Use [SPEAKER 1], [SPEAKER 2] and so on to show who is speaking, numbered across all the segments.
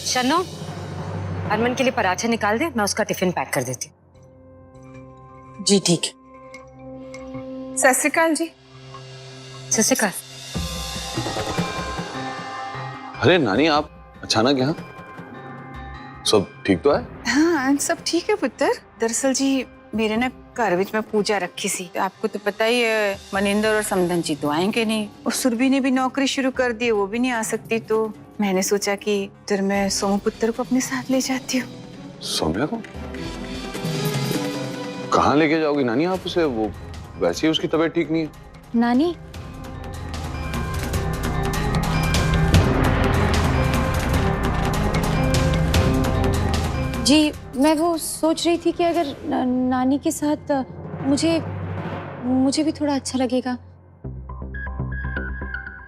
[SPEAKER 1] शन्नो, हरमन के लिए पराठे निकाल दे, मैं उसका टिफिन पैक कर देती हूँ।
[SPEAKER 2] जी ठीक है।
[SPEAKER 3] सत श्री अकाल जी।
[SPEAKER 1] सत श्री अकाल।
[SPEAKER 4] अरे नानी, आप अचानक यहाँ? सब ठीक तो है?
[SPEAKER 3] हाँ सब ठीक है पुत्र। दरअसल जी मेरे ना घर विच में पूजा रखी सी। आपको तो पता ही है मनिंदर और समदन जी तो आएंगे नहीं, और सुरभि ने भी नौकरी शुरू कर दी, वो भी नहीं आ सकती, तो मैंने सोचा कि फिर मैं सोमू पुत्र को अपने साथ ले जाती हूँ।
[SPEAKER 4] सौम्या को कहाँ लेके जाओगी नानी आप उसे? वो वैसे ही उसकी तबीयत ठीक नहीं है।
[SPEAKER 5] नानी, जी मैं वो सोच रही थी कि अगर नानी के साथ मुझे भी थोड़ा अच्छा लगेगा,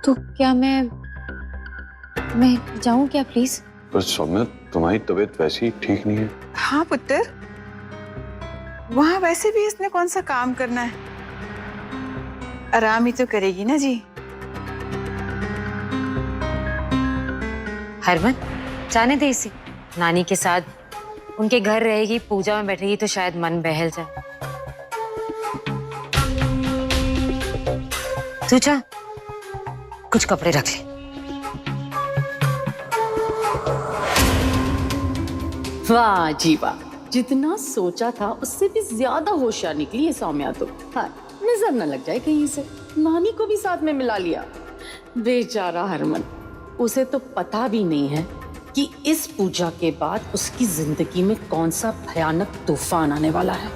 [SPEAKER 5] तो क्या मैं जाऊं क्या प्लीज?
[SPEAKER 4] पर सौम्या, तुम्हारी तबीयत वैसे ही ठीक नहीं है।
[SPEAKER 3] हाँ पुत्र, वहाँ वैसे भी इसने कौन सा काम करना है, आराम ही तो करेगी ना जी।
[SPEAKER 1] हरमन, जाने दे इसे। नानी के साथ उनके घर रहेगी, पूजा में बैठेगी, तो शायद मन बहल जाए। तू जा, कुछ कपड़े रख ले।
[SPEAKER 2] वाह जी वाह, जितना सोचा था उससे भी ज्यादा होशियार निकली है सौम्या तो। हाँ, नजर न लग जाए कहीं से। नानी को भी साथ में मिला लिया। बेचारा हरमन, उसे तो पता भी नहीं है कि इस पूजा के बाद उसकी जिंदगी में कौन सा भयानक तूफान आने वाला है।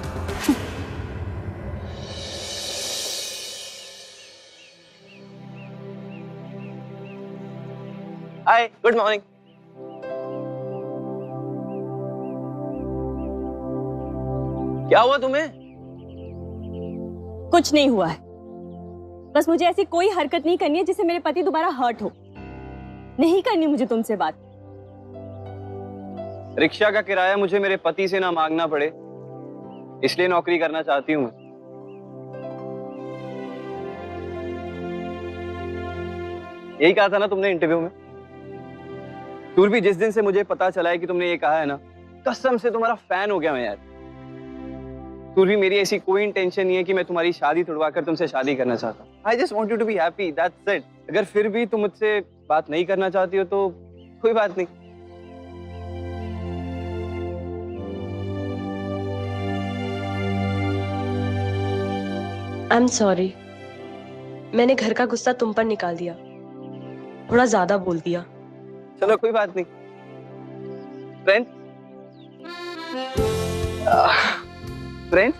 [SPEAKER 6] हाय, गुड मॉर्निंग। क्या हुआ तुम्हें?
[SPEAKER 7] कुछ नहीं हुआ है, बस मुझे ऐसी कोई हरकत नहीं करनी है जिससे मेरे पति दोबारा हर्ट हो। नहीं करनी मुझे तुमसे बात।
[SPEAKER 6] रिक्शा का किराया मुझे मेरे पति से ना मांगना पड़े, इसलिए नौकरी करना चाहती हूँ मैं। यही कहा था ना तुमने इंटरव्यू में। सूरभि, जिस दिन से मुझे पता चला है कि तुमने ये कहा है ना, कसम से तुम्हारा फैन हो गया मैं यार। सूरभि, मेरी ऐसी कोई इंटेंशन नहीं है कि मैं तुम्हारी शादी तुड़वा कर तुमसे शादी करना चाहता हूँ। I just want you to be happy, that's it। अगर फिर भी तुम मुझसे बात नहीं करना चाहती हो तो कोई बात नहीं।
[SPEAKER 8] I'm sorry, मैंने घर का गुस्सा तुम पर निकाल दिया, थोड़ा ज्यादा बोल दिया।
[SPEAKER 6] चलो कोई बात नहीं। फ्रेंड, फ्रेंड,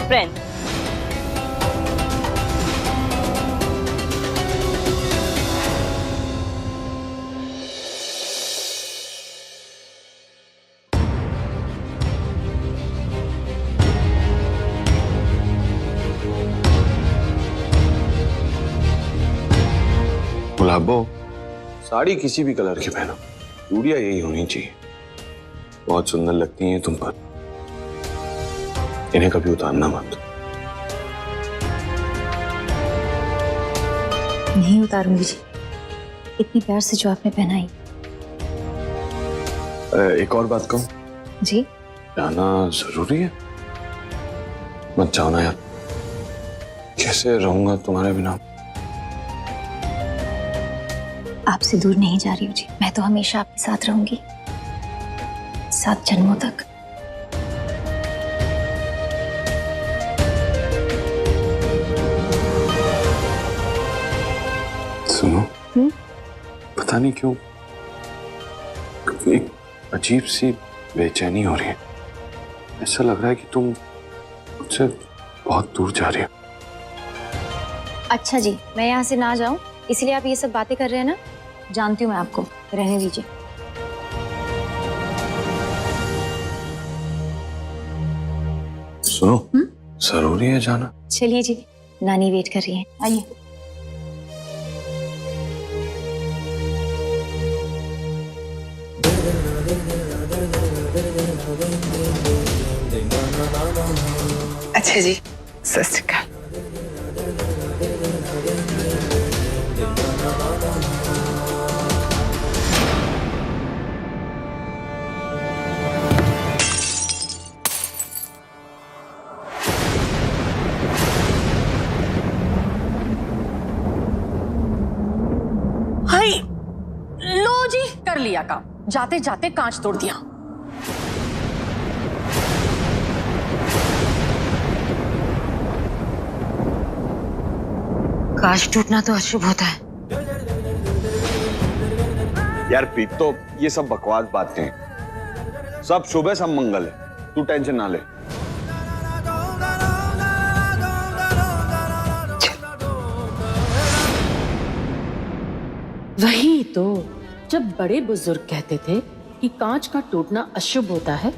[SPEAKER 7] फ्रेंड,
[SPEAKER 4] गुलाबो, साड़ी किसी भी कलर की पहनो, चूड़ियां यही होनी चाहिए। बहुत सुंदर लगती हैं तुम पर, इन्हें कभी उतारना मत।
[SPEAKER 5] नहीं उतारूंगी जी, इतनी प्यार से जो आपने पहनाई।
[SPEAKER 4] एक और बात कहूं?
[SPEAKER 5] जी?
[SPEAKER 4] जाना जरूरी है? मत जाओ ना यार, कैसे रहूंगा तुम्हारे बिना।
[SPEAKER 5] आपसे दूर नहीं जा रही हूँ जी, मैं तो हमेशा आपके साथ रहूंगी, 7 जन्मों तक।
[SPEAKER 4] सुनो, पता नहीं क्यों एक अजीब सी बेचैनी हो रही है। ऐसा लग रहा है कि तुम मुझसे बहुत दूर जा रही हो।
[SPEAKER 5] अच्छा जी, मैं यहाँ से ना जाऊं इसलिए आप ये सब बातें कर रहे हैं ना? जानती हूँ मैं आपको, रहने दीजिए।
[SPEAKER 4] सुनो, जरूरी है जाना।
[SPEAKER 5] चलिए जी, नानी वेट कर रही है, आइए।
[SPEAKER 3] अच्छा जी, सत श्री अकाल।
[SPEAKER 2] हाय लो जी, कर लिया काम, जाते जाते कांच तोड़ दिया।
[SPEAKER 1] कांच टूटना तो अशुभ होता है।
[SPEAKER 4] यार प्रीत, तो ये सब बकवास बातें हैं। सब शुभ है, सब मंगल है, तू टेंशन ना ले।
[SPEAKER 2] वही तो, जब बड़े बुजुर्ग कहते थे कि कांच का टूटना अशुभ होता है,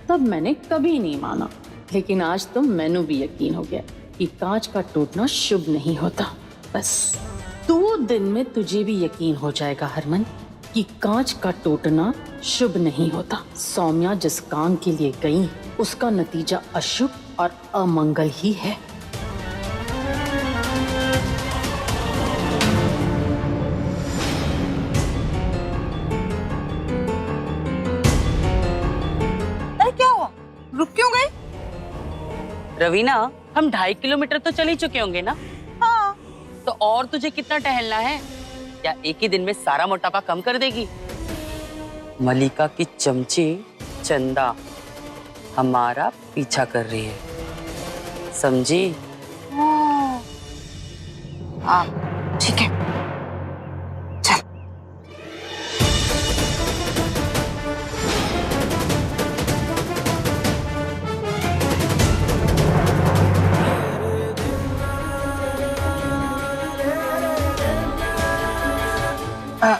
[SPEAKER 2] तब मैंने कभी नहीं माना। लेकिन आज तो मैनू भी यकीन हो गया कि कांच का टूटना शुभ नहीं होता। बस 2 दिन में तुझे भी यकीन हो जाएगा हरमन कि कांच का टूटना शुभ नहीं होता। सौम्या जिस काम के लिए गई, उसका नतीजा अशुभ और अमंगल ही है।
[SPEAKER 3] क्या हुआ? रुक क्यों गए?
[SPEAKER 9] रवीना, हम 2.5 किलोमीटर तो चल ही चुके होंगे ना?
[SPEAKER 3] हाँ।
[SPEAKER 9] तो और तुझे कितना टहलना है? क्या एक ही दिन में सारा मोटापा कम कर देगी? मलिका की चमची चंदा हमारा पीछा कर रही है, समझी?
[SPEAKER 3] ठीक है, चल।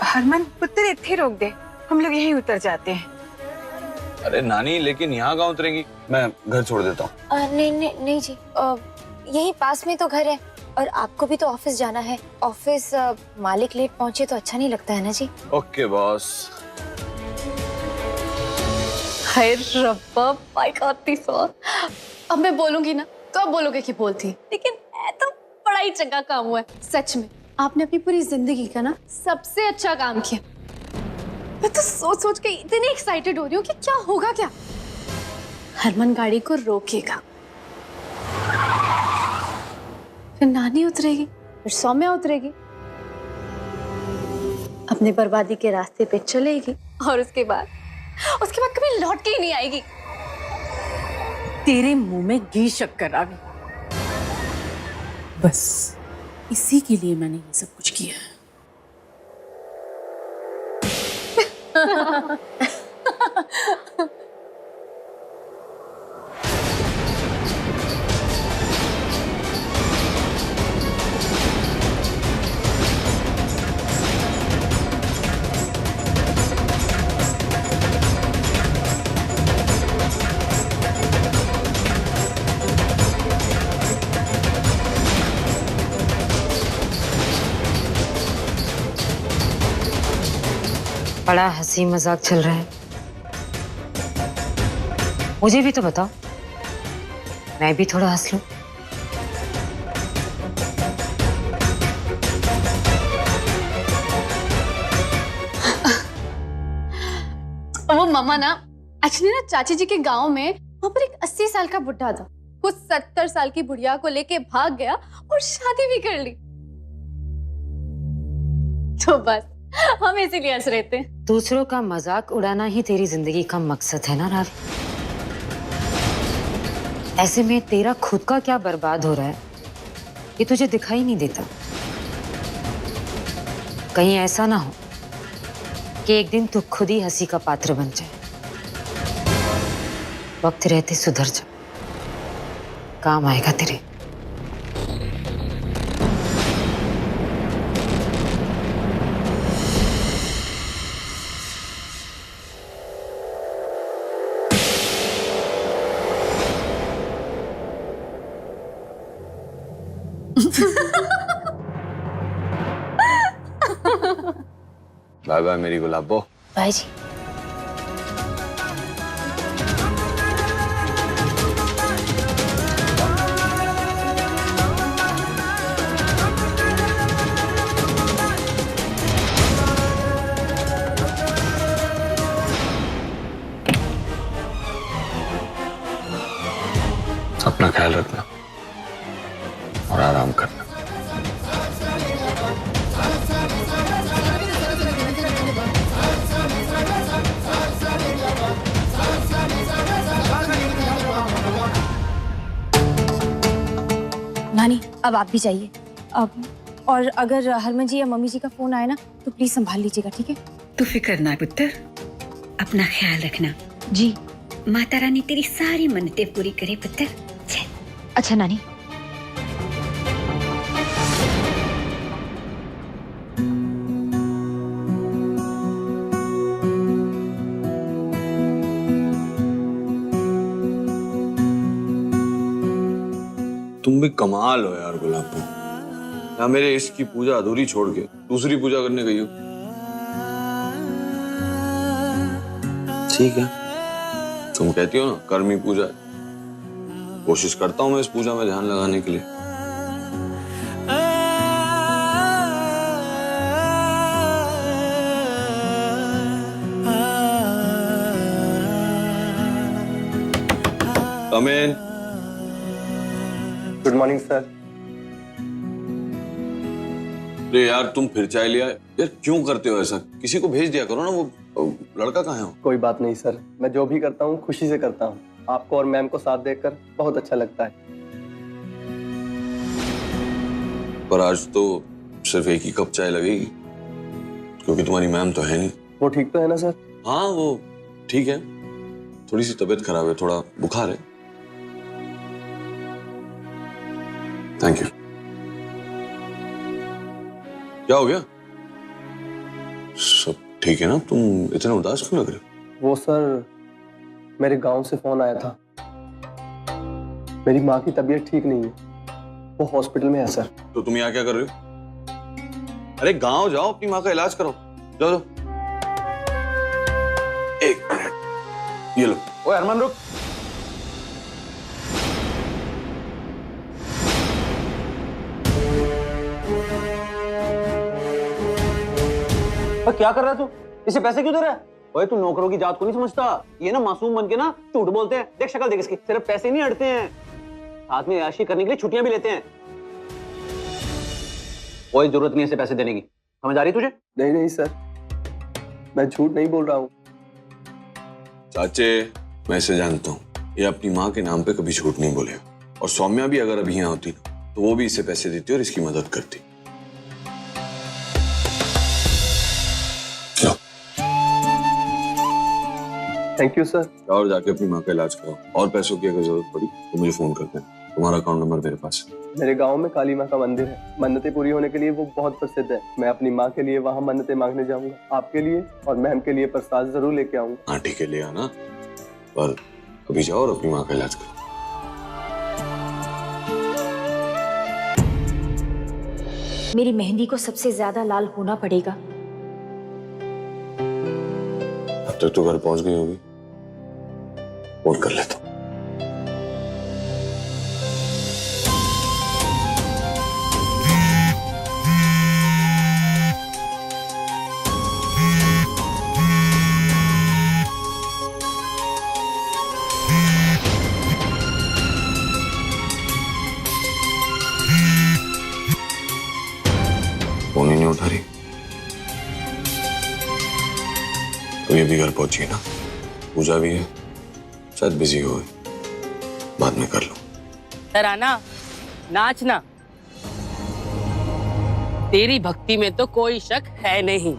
[SPEAKER 3] हरमन पुत्र, इत्थे रोक दे, हम लोग यहीं उतर जाते हैं।
[SPEAKER 4] अरे नानी, लेकिन यहाँ कहाँ उतरेंगी? मैं घर छोड़ देता हूँ।
[SPEAKER 5] नहीं जी, यहीं पास में तो घर है और आपको भी तो ऑफिस जाना है। ऑफिस मालिक लेट पहुंचे तो अच्छा नहीं लगता है ना जी।
[SPEAKER 4] Okay boss.
[SPEAKER 10] हाय रब्बा, माय गॉड दिस ऑल। अब मैं बोलूंगी ना तो आप बोलोगे कि बोलती, लेकिन ये तो बड़ा ही चंगा काम हुआ है सच में। आपने अपनी पूरी जिंदगी का ना सबसे अच्छा काम किया। मैं तो सोच सोच के इतनी एक्साइटेड हो रही हूँ कि क्या होगा क्या। हरमन गाड़ी को रोकेगा, फिर नानी उतरेगी, फिर सौम्या उतरेगी, अपने बर्बादी के रास्ते पे चलेगी और उसके बाद कभी लौट के ही नहीं आएगी।
[SPEAKER 2] तेरे मुंह में घी शक्कर आ गई। बस इसी के लिए मैंने ये सब कुछ किया है।
[SPEAKER 1] बड़ा हंसी मजाक चल रहा है। मुझे भी तो बताओ, मैं भी थोड़ा हंस लूं।
[SPEAKER 10] वो मामा ना एक्चुअली ना चाची जी के गांव में वहां पर एक 80 साल का बुढ़ा था। वो 70 साल की बुढ़िया को लेके भाग गया और शादी भी कर ली। तो बस हम इसीलिए हंस रहे थे।
[SPEAKER 1] दूसरों का मजाक उड़ाना ही तेरी जिंदगी का मकसद है ना रावी? ऐसे में तेरा खुद का क्या बर्बाद हो रहा है ये तुझे दिखाई नहीं देता। कहीं ऐसा ना हो कि एक दिन तू खुद ही हंसी का पात्र बन जाए। वक्त रहते सुधर जा, काम आएगा तेरे।
[SPEAKER 4] बाय बाय मेरी गुलाबो।
[SPEAKER 5] बाय जी।
[SPEAKER 4] अपना ख्याल रखना और आराम करना।
[SPEAKER 5] नानी अब आप भी जाइए। अब और अगर हरमन जी या मम्मी जी का फोन आए ना तो प्लीज संभाल लीजिएगा, ठीक है?
[SPEAKER 3] तू फिक्र ना पुत्र, अपना ख्याल रखना।
[SPEAKER 5] जी।
[SPEAKER 3] माता रानी तेरी सारी मन्नतें पूरी करे पुत्र। चल।
[SPEAKER 5] अच्छा नानी।
[SPEAKER 4] तुम भी कमाल हो यार गुलाबो, या मेरे इश्क की पूजा अधूरी छोड़ के दूसरी पूजा करने गई हो। ठीक है, तुम कहती हो ना कर्मी पूजा है, कोशिश करता हूं मैं इस पूजा में ध्यान लगाने के लिए। Come in.
[SPEAKER 6] Good morning sir.
[SPEAKER 4] अरे यार तुम फिर चाय लिया यार, क्यों करते हो ऐसा? किसी को भेज दिया करो ना, वो लड़का कहाँ है?
[SPEAKER 6] कोई बात नहीं सर, मैं जो भी करता हूँ खुशी से करता हूँ। आपको और मैम को साथ देखकर बहुत अच्छा लगता है।
[SPEAKER 4] पर आज तो सिर्फ एक ही कप चाय लगेगी, क्योंकि तुम्हारी मैम तो है नहीं।
[SPEAKER 6] वो ठीक तो है ना सर?
[SPEAKER 4] हाँ वो ठीक है, थोड़ी सी तबीयत खराब है, थोड़ा बुखार है। Thank you. क्या हो गया? सब ठीक है ना? तुम इतने उदास क्यों लग रहे हो?
[SPEAKER 6] वो सर मेरे गांव से फोन आया था, मेरी माँ की तबीयत ठीक नहीं है, वो हॉस्पिटल में है सर।
[SPEAKER 4] तो तुम यहाँ क्या कर रहे हो? अरे गांव जाओ, अपनी माँ का इलाज करो। जाओ जाओ। एक मिनट, ये लो।
[SPEAKER 6] ओए अरमान रुक। क्या कर रहा है तू? इसे पैसे क्यों दे रहा है? ओए तू नौकरों की जात को नहीं समझता, ये ना मासूम बन के ना झूठ बोलते हैं। देख शक्ल देख इसकी, सिर्फ पैसे नहीं अड़ते हैं, साथ में याशी करने के लिए छुट्टियां भी लेते हैं। कोई जरूरत नहीं है इसे पैसे देने की, समझ आ रही तुझे? नहीं नहीं सर, मैं झूठ नहीं बोल रहा हूँ।
[SPEAKER 4] चाचे मैं इसे जानता हूँ, ये अपनी माँ के नाम पे कभी झूठ नहीं बोलेगा। और सौम्या भी अगर अभी यहाँ होती तो वो भी इसे पैसे देती और इसकी मदद करती।
[SPEAKER 6] Thank you sir.
[SPEAKER 4] और जाके अपनी माँ का इलाज कराओ, और पैसों की अगर जरूरत पड़ी तो मुझे फोन करते हैं, तुम्हारा अकाउंट नंबर मेरे पास है।
[SPEAKER 6] मेरे गांव में काली माँ का मंदिर है, मन्नतें पूरी होने के लिए वो बहुत प्रसिद्ध है। मैं अपनी माँ के लिए वहाँ मन्नतें मांगने जाऊंगा, आपके लिए और मैम के लिए प्रसाद जरूर लेके आऊंगा।
[SPEAKER 4] हाँ ठीक है, ले आना, पर अभी जाओ और अपनी माँ का इलाज करो।
[SPEAKER 5] मेरी मेहंदी को सबसे ज्यादा लाल होना पड़ेगा।
[SPEAKER 4] अब तक तो घर पहुंच गई होगी, फोन कर लेता हूं। फोन ही नहीं उठा रही, तो ये भी घर पहुंची ना, पूजा भी है, शायद बिजी हो गई, बाद में कर लो।
[SPEAKER 9] तराना नाचना, तेरी भक्ति में तो कोई शक है नहीं।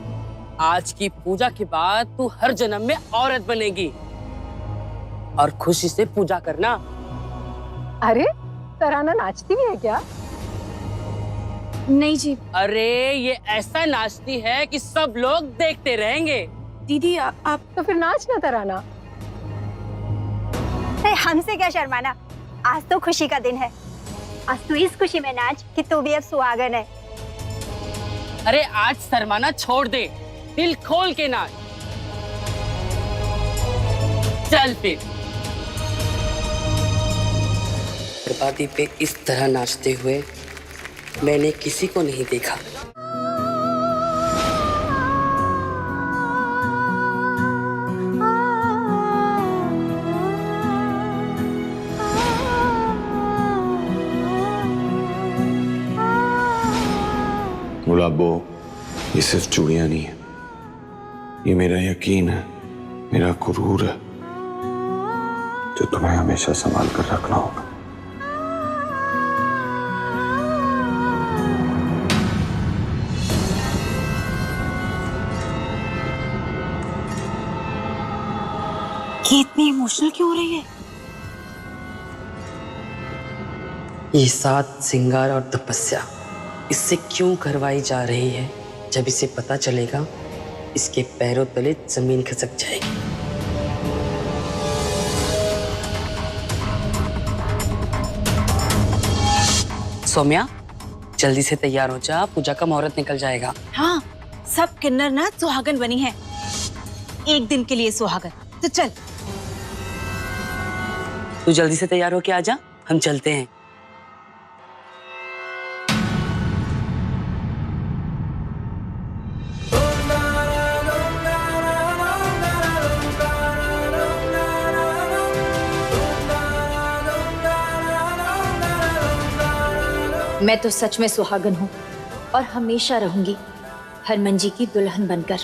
[SPEAKER 9] आज की पूजा के बाद तू हर जन्म में औरत बनेगी, और खुशी से पूजा करना।
[SPEAKER 7] अरे तराना नाचती भी है क्या?
[SPEAKER 5] नहीं जी।
[SPEAKER 9] अरे ये ऐसा नाचती है कि सब लोग देखते रहेंगे।
[SPEAKER 7] दीदी आप तो फिर नाच ना तराना।
[SPEAKER 11] हमसे क्या शर्माना, आज तो खुशी का दिन है। आज तू इस खुशी में नाच कि तू भी अब सुहागन है।
[SPEAKER 9] अरे आज शर्माना छोड़ दे, दिल खोल के नाच। चल फिर। बर्बादी पे इस तरह नाचते हुए मैंने किसी को नहीं देखा।
[SPEAKER 4] आबो, ये सिर्फ चूड़ियां नहीं है, ये मेरा यकीन है, मेरा गुरूर है, जो तुम्हें हमेशा संभाल कर रखना होगा।
[SPEAKER 1] ये इतनी इमोशनल क्यों हो रही है?
[SPEAKER 9] ये 7 श्रृंगार और तपस्या इससे क्यों करवाई जा रही है? जब इसे पता चलेगा इसके पैरों तले जमीन खिसक जाएगी। सौम्या, जल्दी से तैयार हो जा, पूजा का मुहूर्त निकल जाएगा।
[SPEAKER 12] हाँ, सब किन्नर ना सुहागन बनी है, एक दिन के लिए सुहागन। तो चल,
[SPEAKER 9] तू जल्दी से तैयार होके आ जा, हम चलते हैं।
[SPEAKER 5] मैं तो सच में सुहागन हूँ और हमेशा रहूंगी हरमन जी की दुल्हन बनकर।